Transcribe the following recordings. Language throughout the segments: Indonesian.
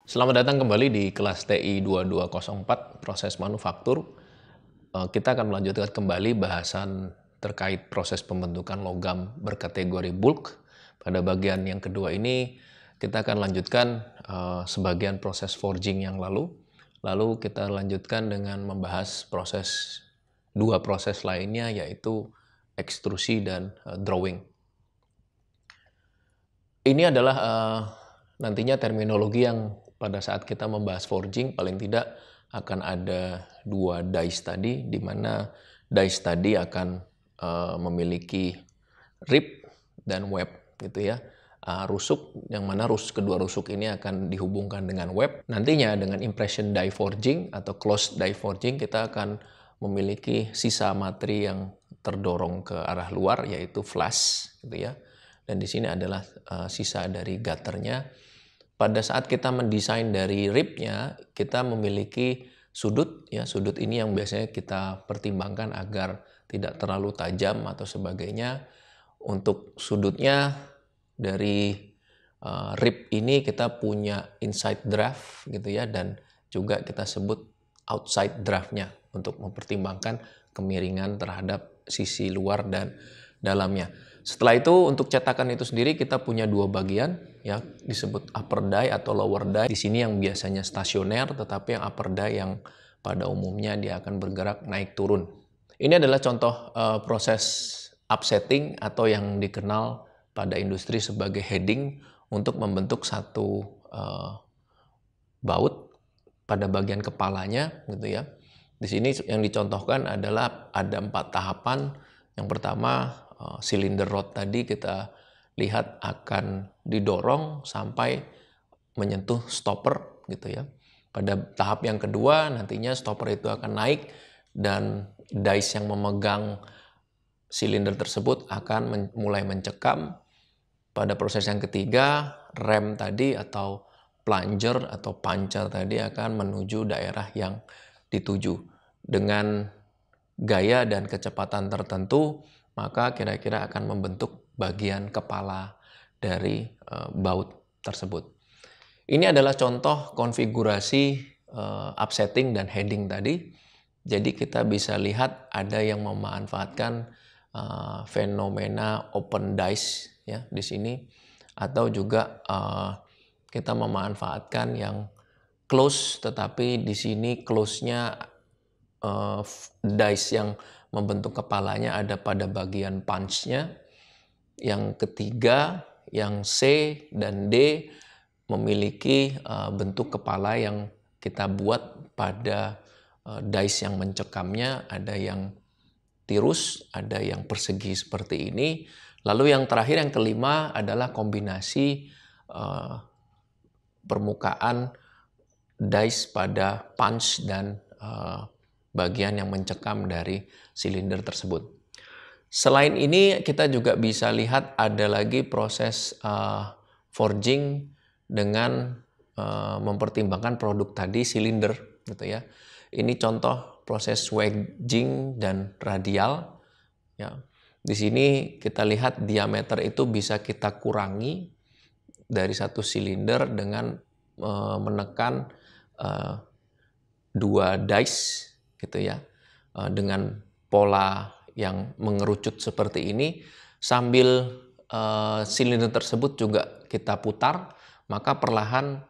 Selamat datang kembali di kelas TI 2204, proses manufaktur. Kita akan melanjutkan kembali bahasan terkait proses pembentukan logam berkategori bulk. Pada bagian yang kedua ini, kita akan lanjutkan sebagian proses forging yang lalu. Lalu kita lanjutkan dengan membahas dua proses lainnya, yaitu ekstrusi dan drawing. Ini adalah nantinya terminologi yang pada saat kita membahas forging paling tidak akan ada dua dice tadi, di mana dice tadi akan memiliki rib dan web gitu ya. Rusuk yang mana kedua rusuk ini akan dihubungkan dengan web. Nantinya dengan impression die forging atau closed die forging kita akan memiliki sisa materi yang terdorong ke arah luar, yaitu flash gitu ya. Dan di sini adalah sisa dari gutternya. Pada saat kita mendesain dari ribnya, kita memiliki sudut ya. Sudut ini yang biasanya kita pertimbangkan agar tidak terlalu tajam atau sebagainya. Untuk sudutnya dari rib ini kita punya inside draft gitu ya, dan juga kita sebut outside draftnya untuk mempertimbangkan kemiringan terhadap sisi luar dan dalamnya. Setelah itu untuk cetakan itu sendiri kita punya dua bagian ya, disebut upper die atau lower die. Di sini yang biasanya stasioner, tetapi yang upper die yang pada umumnya dia akan bergerak naik turun. Ini adalah contoh proses upsetting atau yang dikenal pada industri sebagai heading untuk membentuk satu baut pada bagian kepalanya gitu ya. Di sini yang dicontohkan adalah ada 4 tahapan. Yang pertama, silinder rod tadi kita lihat akan didorong sampai menyentuh stopper gitu ya. Pada tahap yang kedua nantinya stopper itu akan naik dan dice yang memegang silinder tersebut akan mulai mencekam. Pada proses yang ketiga, rem tadi atau plunger atau puncher tadi akan menuju daerah yang dituju. Dengan gaya dan kecepatan tertentu, maka kira-kira akan membentuk bagian kepala dari baut tersebut. Ini adalah contoh konfigurasi upsetting dan heading tadi. Jadi kita bisa lihat ada yang memanfaatkan fenomena open dice ya di sini, atau juga kita memanfaatkan yang close, tetapi di sini close-nya dice yang membentuk kepalanya ada pada bagian punch-nya. Yang ketiga, yang C dan D memiliki bentuk kepala yang kita buat pada dice yang mencekamnya. Ada yang tirus, ada yang persegi seperti ini. Lalu yang terakhir, yang kelima adalah kombinasi permukaan dice pada punch dan bagian yang mencekam dari silinder tersebut. Selain ini kita juga bisa lihat ada lagi proses forging dengan mempertimbangkan produk tadi silinder gitu ya. Ini contoh proses wedging dan radial ya. Di sini kita lihat diameter itu bisa kita kurangi dari satu silinder dengan menekan dua dice gitu ya, dengan pola yang mengerucut seperti ini. Sambil silinder tersebut juga kita putar, maka perlahan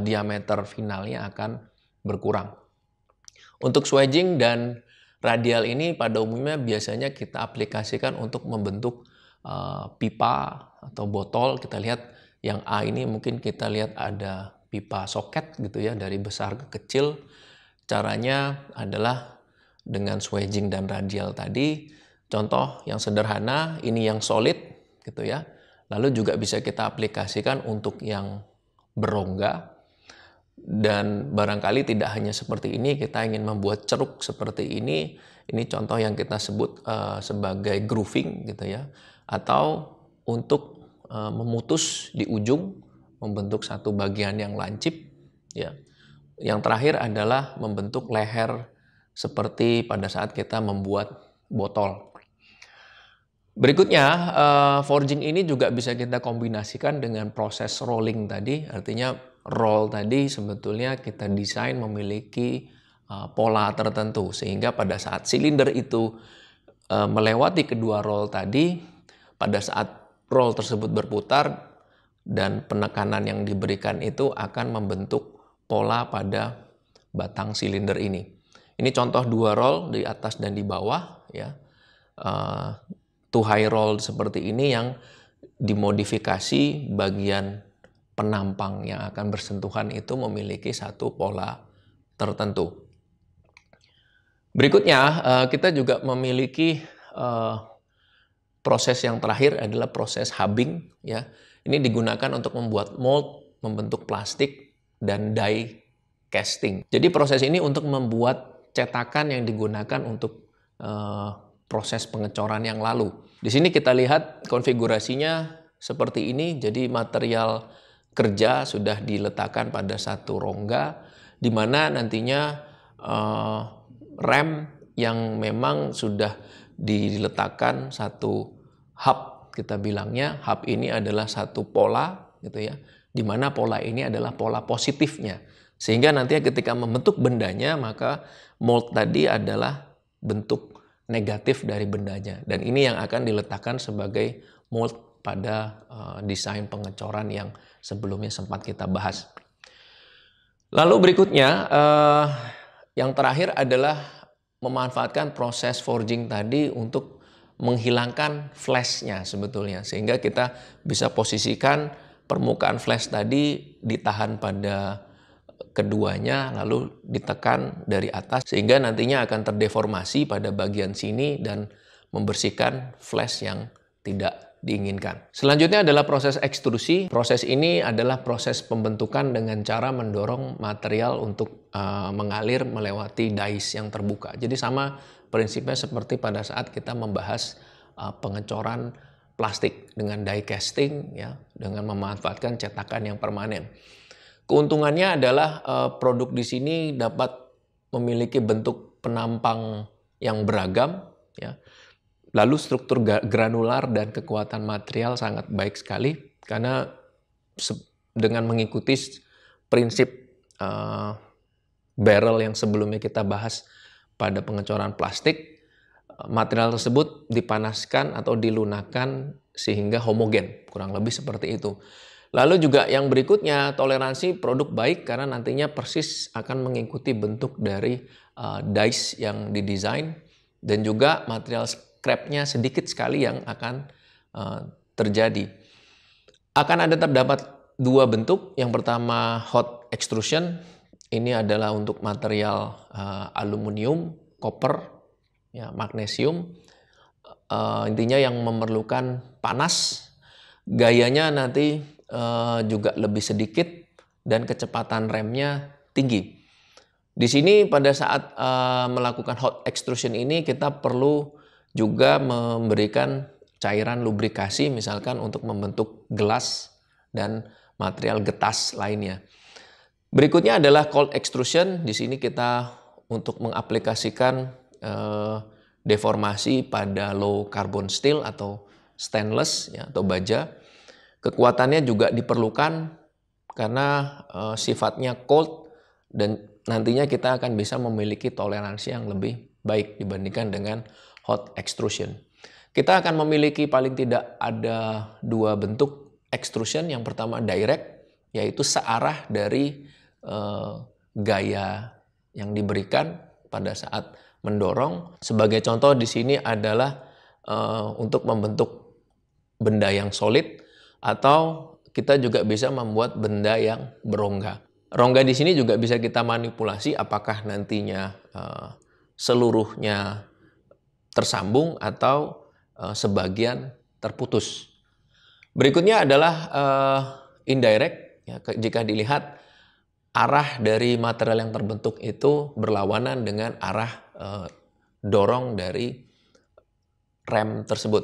diameter finalnya akan berkurang. Untuk swedging dan radial ini pada umumnya biasanya kita aplikasikan untuk membentuk pipa atau botol. Kita lihat yang A ini mungkin kita lihat ada pipa soket gitu ya, dari besar ke kecil. Caranya adalah dengan swedging dan radial tadi. Contoh yang sederhana, ini yang solid gitu ya. Lalu juga bisa kita aplikasikan untuk yang berongga. Dan barangkali tidak hanya seperti ini, kita ingin membuat ceruk seperti ini. Ini contoh yang kita sebut sebagai grooving gitu ya. Atau untuk memutus di ujung, membentuk satu bagian yang lancip ya. Yang terakhir adalah membentuk leher seperti pada saat kita membuat botol. Berikutnya, forging ini juga bisa kita kombinasikan dengan proses rolling tadi. Artinya roll tadi sebetulnya kita desain memiliki pola tertentu, sehingga pada saat silinder itu melewati kedua roll tadi, pada saat roll tersebut berputar dan penekanan yang diberikan itu akan membentuk pola pada batang silinder ini. Ini contoh dua roll di atas dan di bawah, ya. Two high roll seperti ini yang dimodifikasi bagian penampang yang akan bersentuhan itu memiliki satu pola tertentu. Berikutnya kita juga memiliki proses yang terakhir adalah proses hubbing, ya. Ini digunakan untuk membuat mold, membentuk plastik, dan die casting. Jadi proses ini untuk membuat cetakan yang digunakan untuk proses pengecoran yang lalu. Di sini kita lihat konfigurasinya seperti ini. Jadi material kerja sudah diletakkan pada satu rongga, di mana nantinya rem yang memang sudah diletakkan satu hub, kita bilangnya hub ini adalah satu pola, gitu ya, di mana pola ini adalah pola positifnya, sehingga nanti ketika membentuk bendanya maka mold tadi adalah bentuk negatif dari bendanya, dan ini yang akan diletakkan sebagai mold pada desain pengecoran yang sebelumnya sempat kita bahas. Lalu berikutnya yang terakhir adalah memanfaatkan proses forging tadi untuk menghilangkan flashnya sebetulnya, sehingga kita bisa posisikan permukaan flash tadi ditahan pada keduanya lalu ditekan dari atas, sehingga nantinya akan terdeformasi pada bagian sini dan membersihkan flash yang tidak diinginkan. Selanjutnya adalah proses ekstrusi. Proses ini adalah proses pembentukan dengan cara mendorong material untuk mengalir melewati dies yang terbuka. Jadi sama prinsipnya seperti pada saat kita membahas pengecoran plastik dengan die casting, ya, dengan memanfaatkan cetakan yang permanen. Keuntungannya adalah produk di sini dapat memiliki bentuk penampang yang beragam, ya. Lalu struktur granular dan kekuatan material sangat baik sekali karena dengan mengikuti prinsip barrel yang sebelumnya kita bahas pada pengecoran plastik, material tersebut dipanaskan atau dilunakkan sehingga homogen, kurang lebih seperti itu. Lalu juga yang berikutnya, toleransi produk baik karena nantinya persis akan mengikuti bentuk dari dies yang didesain, dan juga material scrapnya sedikit sekali yang akan terjadi. Akan ada terdapat dua bentuk. Yang pertama hot extrusion, ini adalah untuk material aluminium, koper, ya, magnesium. Intinya yang memerlukan panas, gayanya nanti juga lebih sedikit dan kecepatan remnya tinggi. Di sini pada saat melakukan hot extrusion ini kita perlu juga memberikan cairan lubrikasi, misalkan untuk membentuk gelas dan material getas lainnya. Berikutnya adalah cold extrusion. Di sini kita untuk mengaplikasikan deformasi pada low carbon steel atau stainless, ya, atau baja. Kekuatannya juga diperlukan karena sifatnya cold, dan nantinya kita akan bisa memiliki toleransi yang lebih baik dibandingkan dengan hot extrusion. Kita akan memiliki paling tidak ada dua bentuk extrusion. Yang pertama direct, yaitu searah dari gaya yang diberikan pada saat mendorong. Sebagai contoh di sini adalah untuk membentuk benda yang solid, atau kita juga bisa membuat benda yang berongga. Rongga di sini juga bisa kita manipulasi apakah nantinya seluruhnya tersambung atau sebagian terputus. Berikutnya adalah indirect. Ya, jika dilihat arah dari material yang terbentuk itu berlawanan dengan arah dorong dari rem tersebut.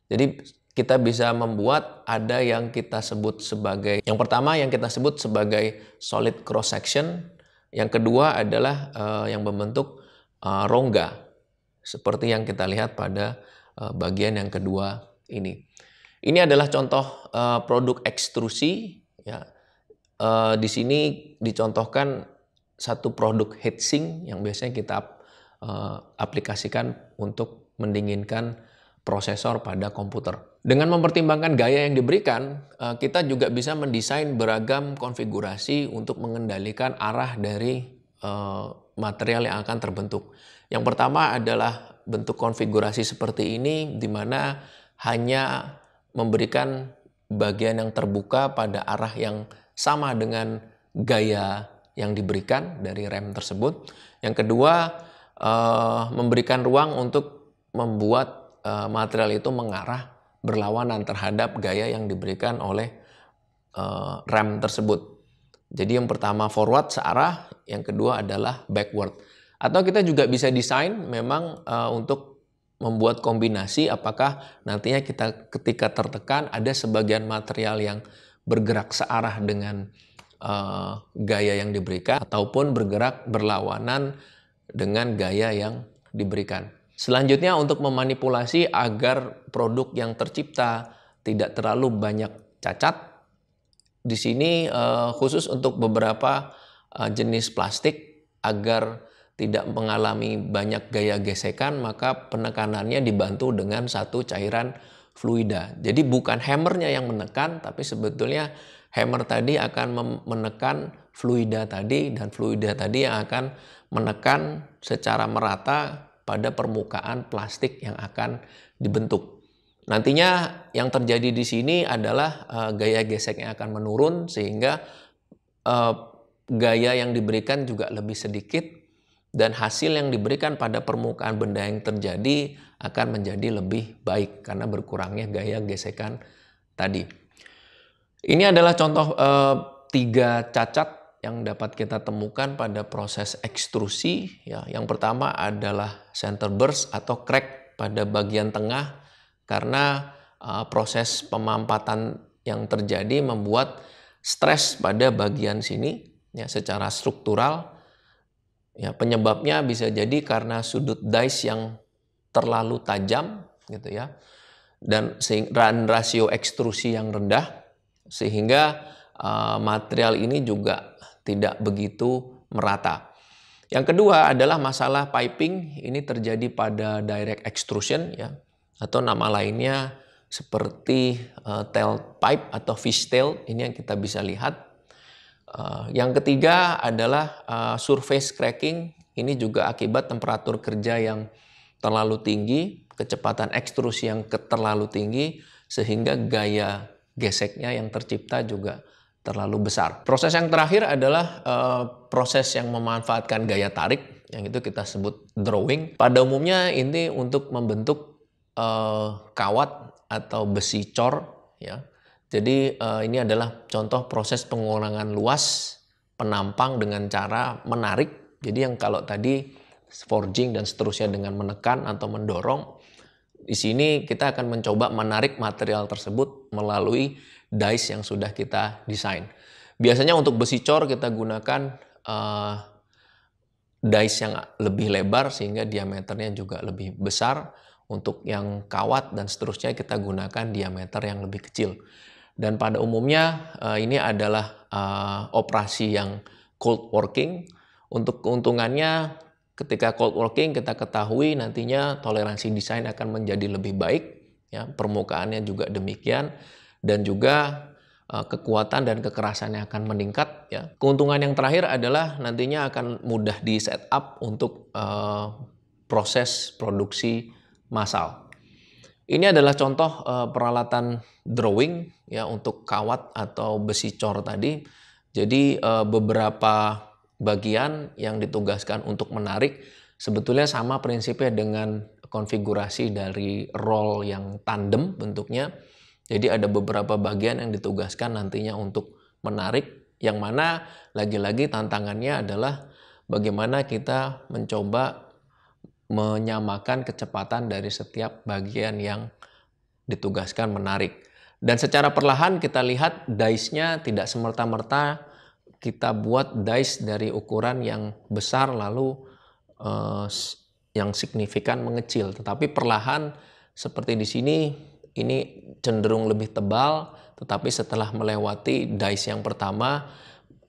Jadi kita bisa membuat ada yang kita sebut sebagai, yang pertama yang kita sebut sebagai solid cross section, yang kedua adalah yang membentuk rongga seperti yang kita lihat pada bagian yang kedua ini. Ini adalah contoh produk ekstrusi, ya. di sini dicontohkan satu produk heatsink yang biasanya kita aplikasikan untuk mendinginkan prosesor pada komputer. Dengan mempertimbangkan gaya yang diberikan, kita juga bisa mendesain beragam konfigurasi untuk mengendalikan arah dari material yang akan terbentuk. Yang pertama adalah bentuk konfigurasi seperti ini, di mana hanya memberikan bagian yang terbuka pada arah yang sama dengan gaya yang diberikan dari rem tersebut. Yang kedua, memberikan ruang untuk membuat material itu mengarah berlawanan terhadap gaya yang diberikan oleh rem tersebut. Jadi yang pertama forward searah, yang kedua adalah backward. Atau kita juga bisa desain memang untuk membuat kombinasi, apakah nantinya kita ketika tertekan ada sebagian material yang bergerak searah dengan gaya yang diberikan ataupun bergerak berlawanan dengan gaya yang diberikan. Selanjutnya untuk memanipulasi agar produk yang tercipta tidak terlalu banyak cacat. Di sini khusus untuk beberapa jenis plastik agar tidak mengalami banyak gaya gesekan, maka penekanannya dibantu dengan satu cairan fluida. Jadi bukan hammernya yang menekan, tapi sebetulnya hammer tadi akan menekan fluida tadi, dan fluida tadi yang akan menekan secara merata pada permukaan plastik yang akan dibentuk. Nantinya yang terjadi di sini adalah gaya geseknya akan menurun, sehingga gaya yang diberikan juga lebih sedikit, dan hasil yang diberikan pada permukaan benda yang terjadi akan menjadi lebih baik karena berkurangnya gaya gesekan tadi. Ini adalah contoh 3 cacat yang dapat kita temukan pada proses ekstrusi. Ya, yang pertama adalah center burst atau crack pada bagian tengah karena proses pemampatan yang terjadi membuat stres pada bagian sini ya, secara struktural. Ya, penyebabnya bisa jadi karena sudut dice yang terlalu tajam gitu ya, dan rasio ekstrusi yang rendah, sehingga material ini juga tidak begitu merata. Yang kedua adalah masalah piping. Ini terjadi pada direct extrusion ya, atau nama lainnya seperti tailpipe atau fishtail. Ini yang kita bisa lihat. Yang ketiga adalah surface cracking. Ini juga akibat temperatur kerja yang terlalu tinggi, kecepatan ekstrusi yang terlalu tinggi, sehingga gaya geseknya yang tercipta juga terlalu besar. Proses yang terakhir adalah proses yang memanfaatkan gaya tarik, yang itu kita sebut drawing. Pada umumnya ini untuk membentuk kawat atau besi cor ya. Jadi ini adalah contoh proses pengurangan luas penampang dengan cara menarik. Jadi yang kalau tadi forging dan seterusnya dengan menekan atau mendorong, di sini kita akan mencoba menarik material tersebut melalui dice yang sudah kita desain. Biasanya untuk besi cor kita gunakan dice yang lebih lebar sehingga diameternya juga lebih besar. Untuk yang kawat dan seterusnya kita gunakan diameter yang lebih kecil. Dan pada umumnya ini adalah operasi yang cold working. Untuk keuntungannya ketika cold working kita ketahui nantinya toleransi desain akan menjadi lebih baik. Ya, permukaannya juga demikian. Dan juga kekuatan dan kekerasannya akan meningkat. Ya. Keuntungan yang terakhir adalah nantinya akan mudah di setup untuk proses produksi massal. Ini adalah contoh peralatan drawing ya untuk kawat atau besi cor tadi. Jadi beberapa bagian yang ditugaskan untuk menarik sebetulnya sama prinsipnya dengan konfigurasi dari roll yang tandem bentuknya. Jadi ada beberapa bagian yang ditugaskan nantinya untuk menarik, yang mana lagi-lagi tantangannya adalah bagaimana kita mencoba menyamakan kecepatan dari setiap bagian yang ditugaskan menarik. Dan secara perlahan kita lihat dice-nya tidak semerta-merta kita buat dice dari ukuran yang besar lalu yang signifikan mengecil. Tetapi perlahan seperti di sini ini cenderung lebih tebal, tetapi setelah melewati dice yang pertama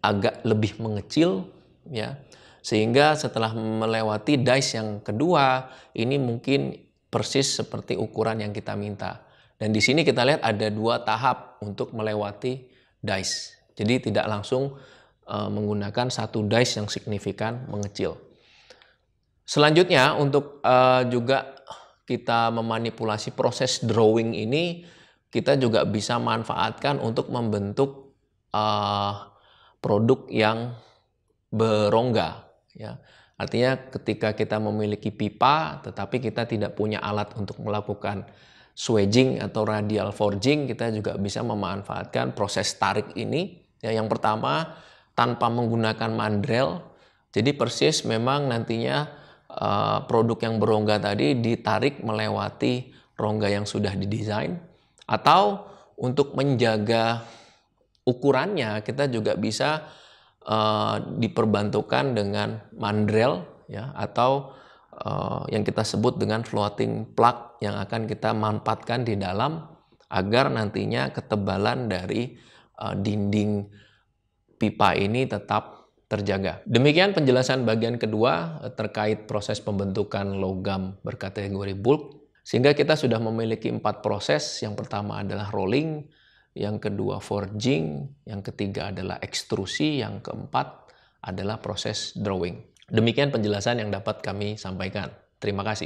agak lebih mengecil, ya, sehingga setelah melewati dice yang kedua, ini mungkin persis seperti ukuran yang kita minta. Dan di sini kita lihat ada 2 tahap untuk melewati dice. Jadi tidak langsung menggunakan satu dice yang signifikan mengecil. Selanjutnya untuk juga kita memanipulasi proses drawing ini, kita juga bisa manfaatkan untuk membentuk produk yang berongga, ya. Artinya ketika kita memiliki pipa tetapi kita tidak punya alat untuk melakukan swedging atau radial forging, kita juga bisa memanfaatkan proses tarik ini. Ya, yang pertama tanpa menggunakan mandrel. Jadi persis memang nantinya produk yang berongga tadi ditarik melewati rongga yang sudah didesain, atau untuk menjaga ukurannya kita juga bisa diperbantukan dengan mandrel, ya, atau yang kita sebut dengan floating plug yang akan kita manfaatkan di dalam agar nantinya ketebalan dari dinding pipa ini tetap terjaga. Demikian penjelasan bagian kedua terkait proses pembentukan logam berkategori bulk. Sehingga kita sudah memiliki 4 proses. Yang pertama adalah rolling, yang kedua forging, yang ketiga adalah ekstrusi, yang keempat adalah proses drawing. Demikian penjelasan yang dapat kami sampaikan. Terima kasih.